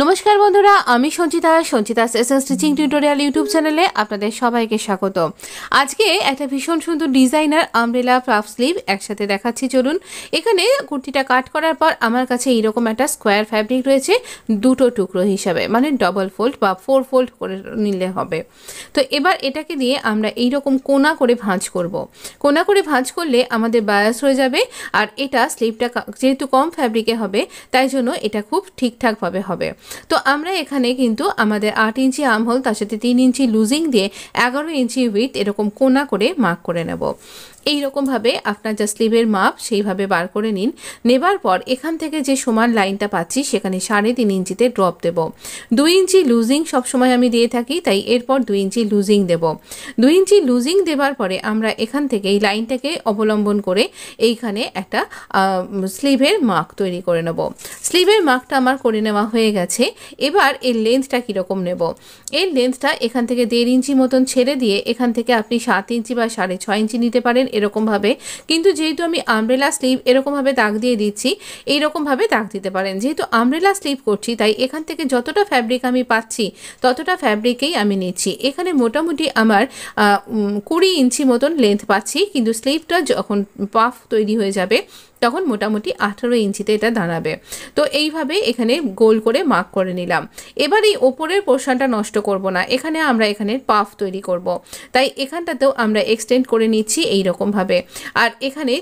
নমস্কার বন্ধুরা, আমি Sanchita session stitching tutorial YouTube চ্যানেলে আপনাদের সবাইকে স্বাগত। আজকে একটা ভীষণ সুন্দর ডিজাইনার আমব্রেলা পাফ স্লিভ একসাথে দেখাচ্ছি। চলুন, এখানে কুর্তিটা কাট করার পর আমার কাছে এইরকম একটা স্কোয়ার ফ্যাব্রিক রয়েছে, দুটো টুকরো হিসাবে, মানে ডবল ফোল্ড বা 4 ফোল্ড করে নিলে হবে। তো এবার এটাকে দিয়ে আমরা এইরকম কোনা করে ভাঁজ করব। কোনা করে ভাঁজ করলে আমাদের বায়াস হয়ে যাবে, আর এটা স্লিভটা যেহেতু কম ফ্যাব্রিকে হবে তাই জন্য এটা খুব ঠিকঠাকভাবে হবে। তো আমরা এখানে কিন্তু আমাদের 8 ইঞ্চি আর্মহোল, তার সাথে 3 ইঞ্চি লুজিং দিয়ে 11 ইঞ্চি উইথ এরকম কোনা করে মার্ক করে নেব। এইরকমভাবে আপনার যা স্লিভের মাপ সেইভাবে বার করে নিন। নেবার পর এখান থেকে যে সমান লাইনটা পাচ্ছি সেখানে 3.5 ইঞ্চিতে ড্রপ দেব। 2 ইঞ্চি লুজিং সবসময় আমি দিয়ে থাকি, তাই এরপর 2 ইঞ্চি লুজিং দেব। 2 ইঞ্চি লুজিং দেবার পরে আমরা এখান থেকে এই লাইনটাকে অবলম্বন করে এইখানে একটা স্লিভের মার্ক তৈরি করে নেব। স্লিভের মার্কটা আমার করে নেওয়া হয়ে গেছে। এবার এর লেন্থটা কীরকম নেব? এর লেন্থটা এখান থেকে 1.5 ইঞ্চি মতন ছেড়ে দিয়ে এখান থেকে আপনি 7 ইঞ্চি বা 6.5 ইঞ্চি নিতে পারেন এরকমভাবে। কিন্তু যেহেতু আমি আমব্রেলা স্লিভ এরকমভাবে দাগ দিয়ে দিচ্ছি, এইরকমভাবে দাগ দিতে পারেন। যেহেতু আমব্রেলা স্লিভ করছি তাই এখান থেকে যতটা ফ্যাব্রিক আমি পাচ্ছি ততটা ফ্যাব্রিকেই আমি নিচ্ছি। এখানে মোটামুটি আমার 20 ইঞ্চি মতন লেন্থ পাচ্ছি, কিন্তু স্লিভটা যখন পাফ তৈরি হয়ে যাবে তখন মোটামুটি 18 ইঞ্চিতে এটা দাঁড়াবে। তো এইভাবে এখানে গোল করে মার্ক করে নিলাম। এবার এই ওপরের পোর্শনটা নষ্ট করব না, এখানে আমরা এখানে পাফ তৈরি করব, তাই এখানটাতেও আমরা এক্সটেন্ড করে নিচ্ছি এইরকমভাবে। আর এখানে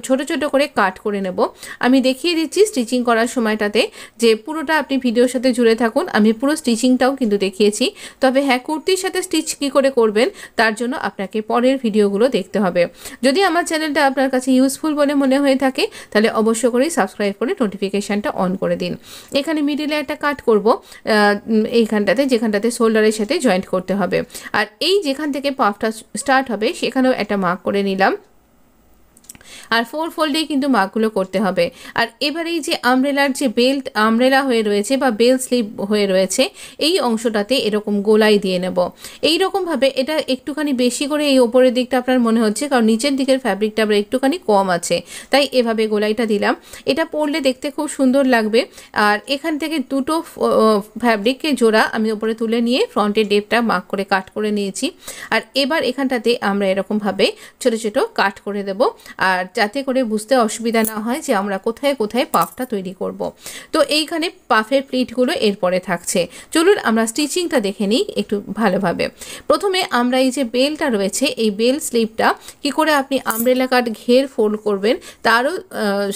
ছোট ছোট করে কাট করে নেব। আমি দেখিয়ে দিচ্ছি স্টিচিং করার সময়টাতে, যে পুরোটা আপনি ভিডিওর সাথে জুড়ে থাকুন। আমি পুরো স্টিচিংটাও কিন্তু দেখিয়েছি। তবে হ্যাঁ, কুর্তির সাথে স্টিচ কী করে করবেন তার জন্য আপনাকে পরের ভিডিওগুলো দেখতে হবে। যদি আমার চ্যানেলটা আপনার কাছে ইউজফুল বলে মনে হয়ে থাকে তাহলে অবশ্য করেই সাবস্ক্রাইব করে নোটিফিকেশানটা অন করে দিন। এখানে মিডিলে একটা কাট করব, এইখানটাতে যেখানটাতে শোল্ডারের সাথে জয়েন্ট করতে হবে। আর এই যেখান থেকে পাফটা স্টার্ট হবে সেখানেও একটা মার্ক করে নিলাম। আর 4 ফোল্ডেই কিন্তু মার্কগুলো করতে হবে। আর এবার এই যে আমব্রেলার যে বেল্ট আমব্রেলা হয়ে রয়েছে বা বেল স্লিভ হয়ে রয়েছে, এই অংশটাতে এরকম গোলাই দিয়ে নেব। এইরকমভাবে এটা একটুখানি বেশি করে এই ওপরের দিকটা আপনার মনে হচ্ছে, কারণ নিচের দিকের ফ্যাব্রিকটা আবার একটুখানি কম আছে, তাই এভাবে গোলাইটা দিলাম। এটা পরলে দেখতে খুব সুন্দর লাগবে। আর এখান থেকে দুটো ফ্যাব্রিককে জোড়া আমি ওপরে তুলে নিয়ে ফ্রন্টের ডেপটা মার্ক করে কাট করে নিয়েছি। আর এবার এখানটাতে আমরা এরকমভাবে ছোট ছোট কাট করে দেব, আর যাতে করে বুঝতে অসুবিধা না হয় যে আমরা কোথায় কোথায় পাফটা তৈরি করব। তো এইখানে পাফের প্লিটগুলো এরপরে থাকছে। চলুন আমরা স্টিচিংটা দেখে নিই একটু ভালোভাবে। প্রথমে আমরা এই যে বেলটা রয়েছে, এই বেল স্লিভটা কি করে আপনি আমব্রেলা কাট ঘের ফোল্ড করবেন তারও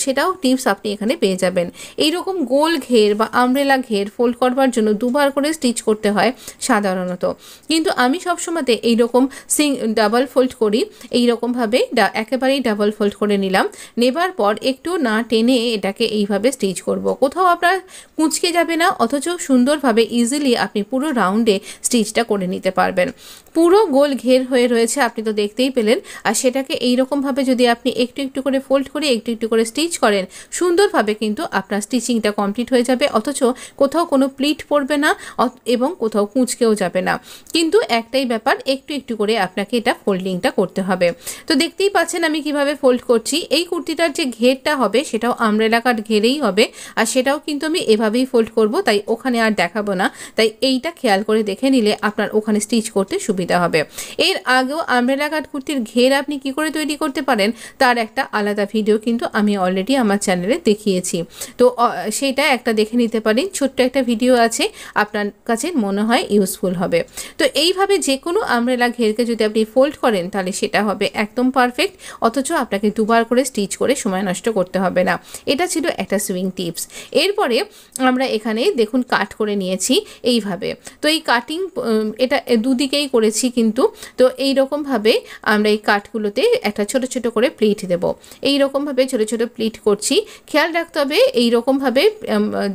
সেটাও টিপস আপনি এখানে পেয়ে যাবেন। এইরকম গোল ঘের বা আমব্রেলা ঘের ফোল্ড করবার জন্য দুবার করে স্টিচ করতে হয় সাধারণত, কিন্তু আমি সবসময়তে এইরকম ডাবল ফোল্ড করি। এইরকমভাবে একেবারেই ডাবল ফোল্ড করে নিলাম। নেবার পর একটু না টেনে এটাকে এইভাবে স্টিচ করব। কোথাও আপনার কুঁচকে যাবে না, অথচ সুন্দরভাবে ইজিলি আপনি পুরো রাউন্ডে স্টিচটা করে নিতে পারবেন। পুরো গোল ঘের হয়ে রয়েছে, আপনি তো দেখতেই পেলেন। আর সেটাকে এইরকমভাবে যদি আপনি একটু একটু করে ফোল্ড করে একটু একটু করে স্টিচ করেন, সুন্দরভাবে কিন্তু আপনার স্টিচিংটা কমপ্লিট হয়ে যাবে, অথচ কোথাও কোনো প্লিট পড়বে না এবং কোথাও কুঁচকেও যাবে না। কিন্তু একটাই ব্যাপার, একটু একটু করে আপনাকে এটা ফোল্ডিংটা করতে হবে। তো দেখতেই পাচ্ছেন আমি কিভাবে ফোল্ড করছি। এই কুর্তিটার যে ঘেরটা হবে সেটাও আমব্রেলা কাট ঘেরেই হবে, আর সেটাও কিন্তু আমি এভাবেই ফোল্ড করব, তাই ওখানে আর দেখাবো না। তাই এইটা খেয়াল করে দেখে নিলে আপনার ওখানে স্টিচ করতে সুবিধা হবে। এর আগেও আমব্রেলা কাট কুর্তির ঘের আপনি কি করে তৈরি করতে পারেন তার একটা আলাদা ভিডিও কিন্তু আমি অলরেডি আমার চ্যানেলে দেখিয়েছি। তো সেইটা একটা দেখে নিতে পারেন, ছোট্ট একটা ভিডিও আছে, আপনার কাছে মনে হয় ইউজফুল হবে। তো এইভাবে যে কোনো আমব্রেলা ঘেরকে যদি আপনি ফোল্ড করেন তাহলে সেটা হবে একদম পারফেক্ট, অথচ আপনাকে দুবার করে স্টিচ করে সময় নষ্ট করতে হবে না। এটা ছিল একটা সুইং টিপস। এরপরে আমরা এখানে দেখুন কাট করে নিয়েছি এইভাবে। তো এই কাটিং এটা দুদিকেই করেছি কিন্তু। তো এইরকমভাবে আমরা এই কাটগুলোতে একটা ছোট ছোট করে প্লিট দেব। এইরকমভাবে ছোট ছোট প্লিট করছি। খেয়াল রাখতে হবে এইরকমভাবে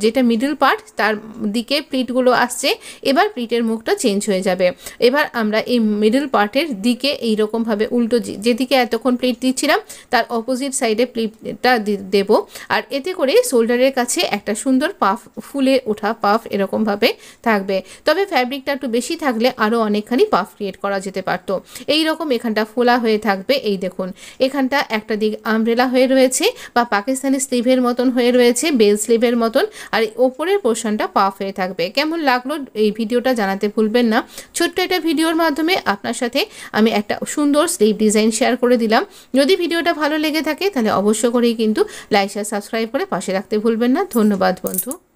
যেটা মিডল পার্ট তার দিকে প্লিটগুলো আসছে। এবার প্লিটের মুখটা চেঞ্জ হয়ে যাবে। এবার আমরা এই মিডল পার্টের দিকে এইরকমভাবে উল্টো যেদিকে এতক্ষণ প্লিট দিচ্ছিলাম তার তার অপোজিট সাইডে প্লিপটা দেব। আর এতে করে শোল্ডারের কাছে একটা সুন্দর পাফ, ফুলে ওঠা পাফ এরকমভাবে থাকবে। তবে ফ্যাব্রিকটা একটু বেশি থাকলে আরও অনেকখানি পাফ ক্রিয়েট করা যেতে পারতো। এই রকম এখানটা ফোলা হয়ে থাকবে। এই দেখুন এখানটা একটা দিক আমব্রেলা হয়ে রয়েছে বা পাকিস্তানি স্লিভের মতন হয়ে রয়েছে, বেল স্লিভের মতন, আর ওপরের পোর্শনটা পাফ হয়ে থাকবে। কেমন লাগলো এই ভিডিওটা জানাতে ভুলবেন না। ছোট্ট একটা ভিডিওর মাধ্যমে আপনার সাথে আমি একটা সুন্দর স্লিভ ডিজাইন শেয়ার করে দিলাম। যদি ভিডিওটা ভালো লেগে থাকে তাহলে অবশ্য করেই কিন্তু লাইক শেয়ার সাবস্ক্রাইব করে পাশে রাখতে ভুলবেন না। ধন্যবাদ বন্ধু।